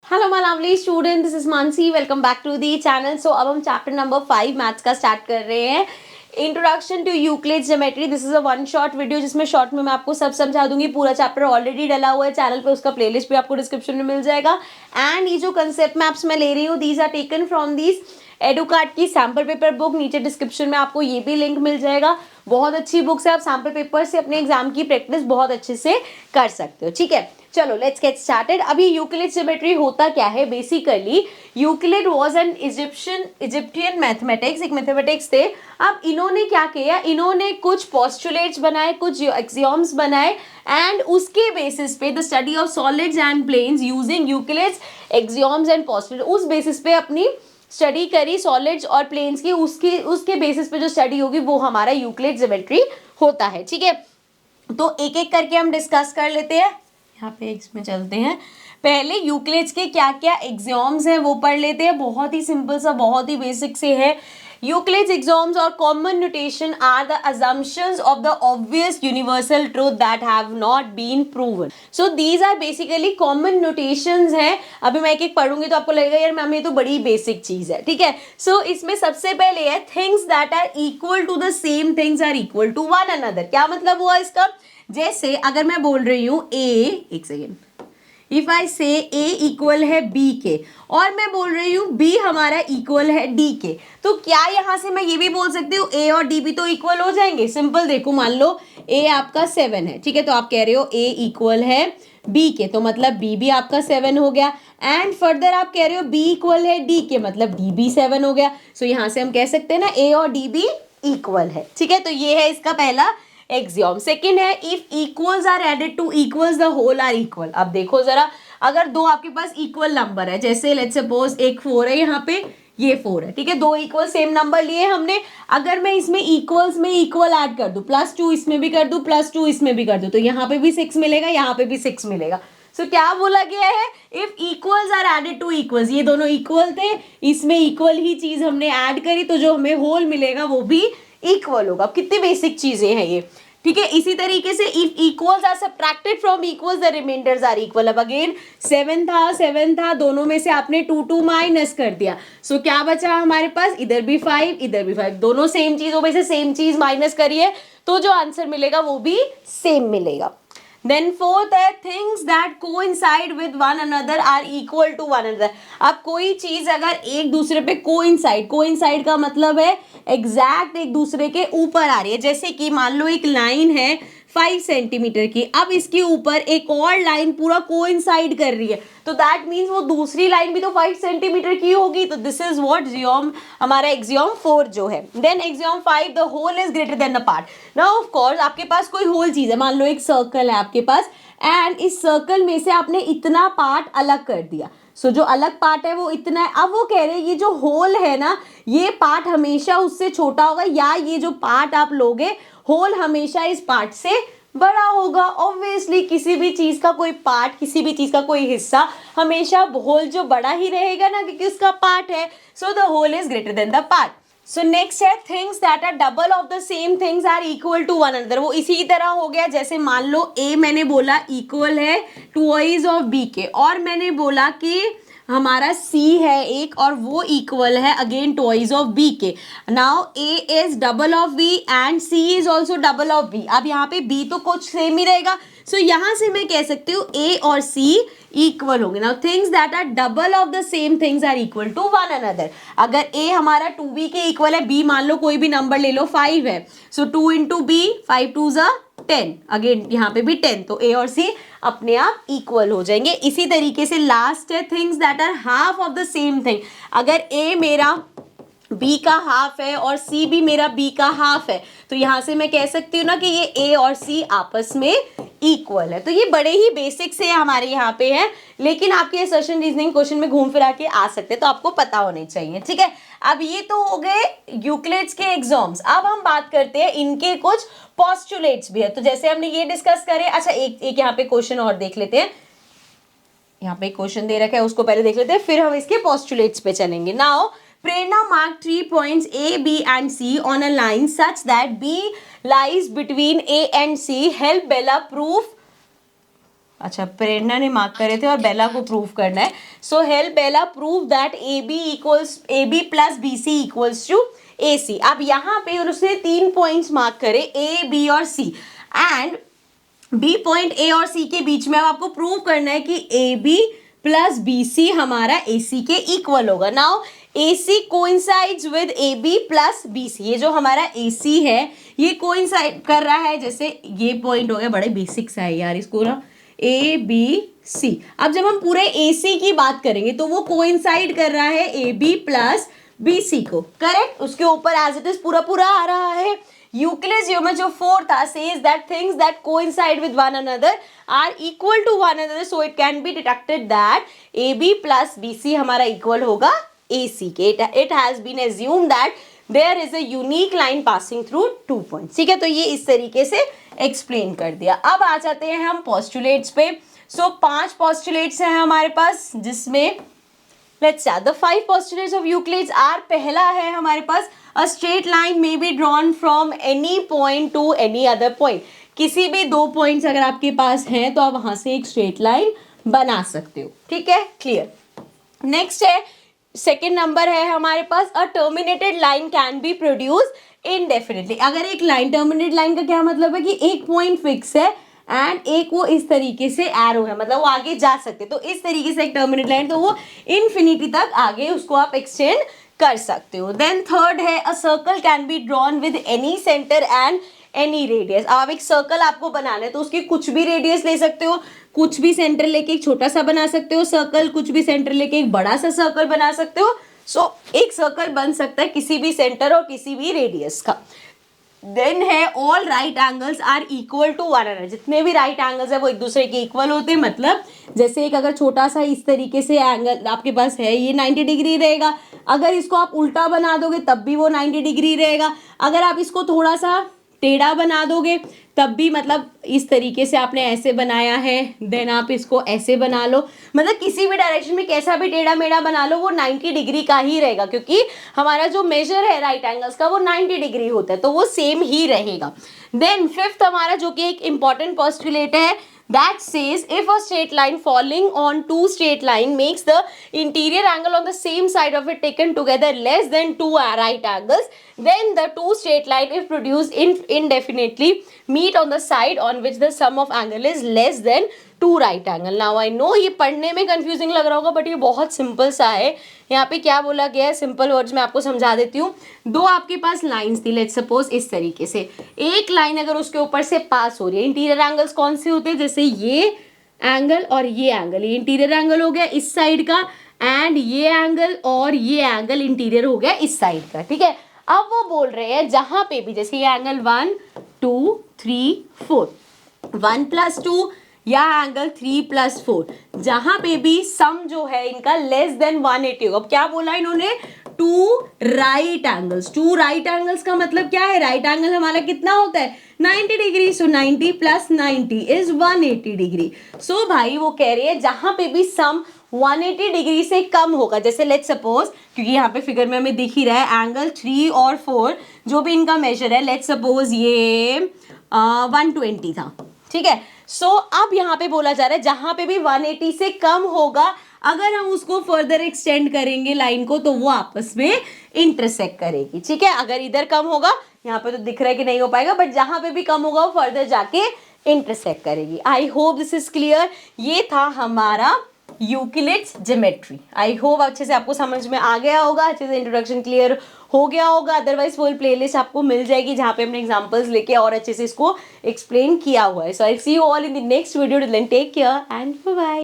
Hello my lovely student, this is Mansi. Welcome back to the channel. So अब हम chapter number 5 maths का start कर रहे हैं। Introduction to Euclid's geometry. This is a one shot video जिसमें short में मैं आपको सब समझा दूंगी। पूरा चैप्टर ऑलरेडी डला हुआ है चैनल पे, उसका प्लेलिस्ट भी आपको डिस्क्रिप्शन में मिल जाएगा। एंड ये जो कंसेप्ट मैप्स मैं ले रही हूँ, these are taken from these Educart की सैम्पल पेपर बुक। नीचे डिस्क्रिप्शन में आपको ये भी लिंक मिल जाएगा। बहुत अच्छी बुक्स है, आप सैम्पल पेपर से अपने एग्जाम की प्रैक्टिस बहुत अच्छे से कर सकते हो। ठीक है, चलो लेट्स गेट स्टार्टेड। अभी यूक्लिड ज्योमेट्री होता क्या है? Basically Euclid was an Egyptian mathematics, एक मैथमेटिक्स थे। अब इन्होंने क्या किया, इन्होंने कुछ पोस्टुलेट्स बनाए, कुछ एक्सियोम्स बनाए, एंड उसके बेसिस पे the study of solids and planes using Euclid's axioms and postulate, उस बेसिस पे अपनी स्टडी करी सॉलिड्स और प्लेन्स की। उसके बेसिस पे जो स्टडी होगी वो हमारा यूक्लिड ज्योमेट्री होता है। ठीक है, तो एक एक करके हम डिस्कस कर लेते हैं। यहाँ पे इसमें चलते हैं। पहले यूक्लिड्स के क्या क्या एक्सियोम्स हैं वो पढ़ लेते हैं। बहुत ही सिंपल सा, बहुत ही बेसिक से है। Euclid's axioms or common notation are the assumptions of the obvious universal truth that have not been proven. So these are basically common notations हैं। अभी मैं एक एक पढ़ूंगी तो आपको लगेगा यार मैम ये तो बड़ी बेसिक चीज है। ठीक है, सो इसमें सबसे पहले है things that are equal to the same things are equal to one another। क्या मतलब हुआ इसका? जैसे अगर मैं बोल रही हूँ a, एक सेकेंड, इफ आई से a इक्वल है b के, और मैं बोल रही हूँ b हमारा इक्वल है d के, तो क्या यहाँ से मैं ये भी बोल सकती हूँ a और d भी तो इक्वल हो जाएंगे? सिंपल देखो, मान लो a आपका 7 है, ठीक है, तो आप कह रहे हो a इक्वल है b के, तो मतलब b भी आपका 7 हो गया। एंड फर्दर आप कह रहे हो b इक्वल है d के, मतलब d भी 7 हो गया। सो यहाँ से हम कह सकते हैं ना a और d भी इक्वल है। ठीक है, तो ये है इसका पहला एक्सियोम। सेकंड है if equals are added to equals the whole are equal. अब देखो जरा, अगर दो आपके पास इक्वल नंबर है, जैसे लेट्स सपोज एक 4 है यहाँ पे, ये 4 है, ठीक है, दो इक्वल सेम नंबर लिए हमने। अगर मैं इसमें इक्वल्स में इक्वल ऐड कर दूं, +2 इसमें भी कर दूं, +2 इसमें भी कर दूं, तो यहाँ पे भी 6 मिलेगा, यहाँ पे भी 6 मिलेगा। सो क्या बोला गया है? If equals are added to equals, ये दोनों इक्वल थे, इसमें इक्वल ही चीज हमने ऐड करी, तो जो हमें होल मिलेगा वो भी इक्वल होगा। अब कितनी बेसिक चीजें हैं ये। ठीक है, इसी तरीके से if equals are subtracted from equals the remainders are equal. अब अगेन 7 था, दोनों में से आपने 2 माइनस कर दिया, सो क्या बचा हमारे पास? इधर भी 5, इधर भी 5, दोनों सेम चीजों में से सेम चीज माइनस करिए, तो जो आंसर मिलेगा वो भी सेम मिलेगा। देन फोर्थ है things that coincide with one another are equal to one another. अब कोई चीज अगर एक दूसरे पे कोइंसाइड का मतलब है एग्जैक्ट एक दूसरे के ऊपर आ रही है। जैसे कि मान लो एक लाइन है 5 सेंटीमीटर की, अब इसके ऊपर एक और लाइन पूरा कोइंसाइड कर रही है, तो दैट मीन्स वो दूसरी लाइन भी तो 5 सेंटीमीटर की होगी। तो दिस इज व्हाट जियोम, हमारा एक्सियोम 4 जो है। Then axiom 5 the whole is greater than the part. Now of course आपके पास कोई होल चीज है, मान लो एक सर्कल है आपके पास, एंड इस सर्कल में से आपने इतना पार्ट अलग कर दिया। सो जो अलग पार्ट है वो इतना है। अब वो कह रहे हैं ये जो होल है ना, ये पार्ट हमेशा उससे छोटा होगा, या ये जो पार्ट आप लोगे होल हमेशा इस पार्ट से बड़ा होगा। ऑब्वियसली किसी भी चीज का कोई पार्ट, किसी भी चीज का कोई हिस्सा हमेशा होल जो बड़ा ही रहेगा ना, क्योंकि उसका पार्ट है। So the whole is greater than the part. So next है things that are double of the same things are equal to one another. वो इसी तरह हो गया, जैसे मान लो a मैंने बोला इक्वल है ट्वाइस ऑफ b के, और मैंने बोला कि हमारा c है एक और वो इक्वल है अगेन ट्वाइस ऑफ b के। Now a is double of b and c is also double of b। अब यहाँ पे b तो कुछ सेम ही रहेगा, सो यहाँ से मैं कह सकती हूँ a और c इक्वल होंगे। Now things that are double of the same things are equal to one another. अगर a हमारा 2b के इक्वल है, b मान लो कोई भी नंबर ले लो 5 है, सो 2 इंटू b, 5 2 ज़ा 10, अगेन यहाँ पे भी 10, तो a और c अपने आप इक्वल हो जाएंगे। इसी तरीके से लास्ट है things that are half of the same thing. अगर a मेरा b का हाफ है और c भी मेरा b का हाफ है, तो यहाँ से मैं कह सकती हूँ ना कि ये a और c आपस में इक्वल है। तो ये बड़े ही बेसिक से हमारे यहाँ पे है, लेकिन आपके असर्शन रीजनिंग क्वेश्चन में घूम फिरा के आ सकते हैं, तो आपको पता होने चाहिए। ठीक है, अब ये तो हो गए यूक्लिड्स के एग्जाम्स। अब हम बात करते हैं इनके कुछ पोस्टुलेट्स भी है। तो जैसे हमने ये डिस्कस करे, अच्छा एक यहाँ पे क्वेश्चन और देख लेते हैं। यहाँ पे क्वेश्चन दे रखा है, उसको पहले देख लेते हैं, फिर हम इसके पोस्टुलेट्स पे चलेंगे। Now Prerna marked 3 points A, B and C on a line such that B lies between A and C. Help Bella prove अच्छा, प्रेरणा ने मार्क करे थे और बेला को प्रूव करना है. So help Bela prove that AB plus BC equals to AC. अब यहाँ पे उसने 3 पॉइंट्स मार्क करे, A, B और C, and B point A और C के बीच में अब आपको प्रूव करना है कि AB प्लस BC हमारा AC के इक्वल होगा. Now AC coincides with AB plus BC. ये जो हमारा AC है ये कोइंसाइड कर रहा है, जैसे ये पॉइंट हो गया, बड़े बेसिक सा है यार, इसको ना ABC. अब जब हम पूरे AC की बात करेंगे तो वो कोइंसाइड कर रहा है AB प्लस BC को, करेक्ट. उसके ऊपर एज इट इज पूरा पूरा आ रहा है. यूक्लिड्स ज्योमेट्री जो 4 था says that things that coincide with one another are equal to one another, so it can be deducted that AB plus BC हमारा इक्वल होगा AC के. It has been assumed that there is a unique line passing through 2 points. ठीक है, तो ये इस तरीके से एक्सप्लेन कर दिया. अब आ जाते हैं हम पोस्टुलेट्स पे. सो 5 पोस्टुलेट्स हैं हमारे पास, जिसमें let's start. The 5 postulates of Euclid's are, पहला है हमारे पास a straight line may be drawn from any point to any other point. किसी भी 2 पॉइंट्स अगर आपके पास हैं तो आप वहां से एक स्ट्रेट लाइन बना सकते हो. ठीक है, क्लियर. नेक्स्ट है, सेकेंड नंबर है हमारे पास, a terminated line can be produced indefinitely. अगर एक लाइन, टर्मिनेटेड लाइन का क्या मतलब है कि एक पॉइंट फिक्स है एंड एक वो इस तरीके से एरो है, मतलब वो आगे जा सकते, तो इस तरीके से एक टर्मिनेट लाइन, तो वो इन्फिनिटी तक आगे उसको आप एक्सटेंड कर सकते हो. देन थर्ड है, a circle can be drawn with any centre and any radius. अब आप एक सर्कल आपको बनाना है तो उसकी कुछ भी रेडियस ले सकते हो, कुछ भी सेंटर लेके एक छोटा सा बना सकते हो सर्कल, कुछ भी सेंटर लेके एक बड़ा सा सर्कल बना सकते हो. सो एक सर्कल बन सकता है किसी भी सेंटर और किसी भी रेडियस का. देन है, all right angles are equal to one another. जितने भी राइट एंगल्स है वो एक दूसरे के इक्वल होते हैं. मतलब जैसे एक अगर छोटा सा इस तरीके से एंगल आपके पास है, ये 90 डिग्री रहेगा. अगर इसको आप उल्टा बना दोगे तब भी वो 90 डिग्री रहेगा. अगर आप इसको थोड़ा सा टेढ़ा बना दोगे तब भी, मतलब इस तरीके से आपने ऐसे बनाया है, देन आप इसको ऐसे बना लो, मतलब किसी भी डायरेक्शन में कैसा भी टेढ़ा मेढ़ा बना लो वो 90 डिग्री का ही रहेगा, क्योंकि हमारा जो मेजर है राइट एंगल्स का वो 90 डिग्री होता है, तो वो सेम ही रहेगा. देन फिफ्थ हमारा जो कि एक इंपॉर्टेंट पोस्टुलेट है, that says if a straight line falling on 2 straight line makes the interior angle on the same side of it taken together less than 2 right angles, then the 2 straight line if produced indefinitely meet on the side on which the sum of angle is less than 2 right angle. Now I know ये पढ़ने में confusing लग रहा होगा but ये बहुत simple सा है. यहाँ पे क्या बोला गया है, सिंपल वर्ड्स में आपको समझा देती हूँ. 2 आपके पास लाइंस थी, लेट्स सपोज इस तरीके से. एक लाइन अगर उसके ऊपर से पास हो रही है, इंटीरियर एंगल्स कौन से होते हैं, जैसे ये एंगल और ये एंगल, ये इंटीरियर एंगल हो गया इस साइड का, एंड ये एंगल और ये एंगल इंटीरियर हो गया इस साइड का. ठीक है, अब वो बोल रहे हैं जहां पे भी, जैसे ये एंगल 1 2 3 4, 1 + 2 या एंगल 3 + 4, जहां पे भी सम जो है इनका लेस देन 180 होगा. अब क्या बोला इन्होंने, 2 राइट एंगल्स. 2 राइट एंगल्स का मतलब क्या है, राइट एंगल हमारा कितना होता है 90 degree. So 90 + 90 is 180 degree. So भाई वो कह रहे हैं जहां पे भी सम 180 डिग्री से कम होगा, जैसे लेट्स सपोज, क्योंकि यहाँ पे फिगर में हमें दिख ही रहा है एंगल 3 और 4 जो भी इनका मेजर है, लेट्स सपोज ये 120 था. ठीक है, सो अब यहाँ पे बोला जा रहा है जहां पे भी 180 से कम होगा, अगर हम उसको फर्दर एक्सटेंड करेंगे लाइन को तो वो आपस में इंटरसेक्ट करेगी. ठीक है, अगर इधर कम होगा, यहाँ पे तो दिख रहा है कि नहीं हो पाएगा, बट जहां पे भी कम होगा वो फर्दर जाके इंटरसेक्ट करेगी. I hope this is clear. ये था हमारा यूक्लिड्स ज्योमेट्री. आई होप अच्छे से आपको समझ में आ गया होगा, अच्छे से इंट्रोडक्शन क्लियर हो गया होगा. अदरवाइज फुल प्लेलिस्ट आपको मिल जाएगी जहाँ पे हमने एग्जांपल्स लेके और अच्छे से इसको एक्सप्लेन किया हुआ है. So I see you all in the next video. Till then take care and bye bye.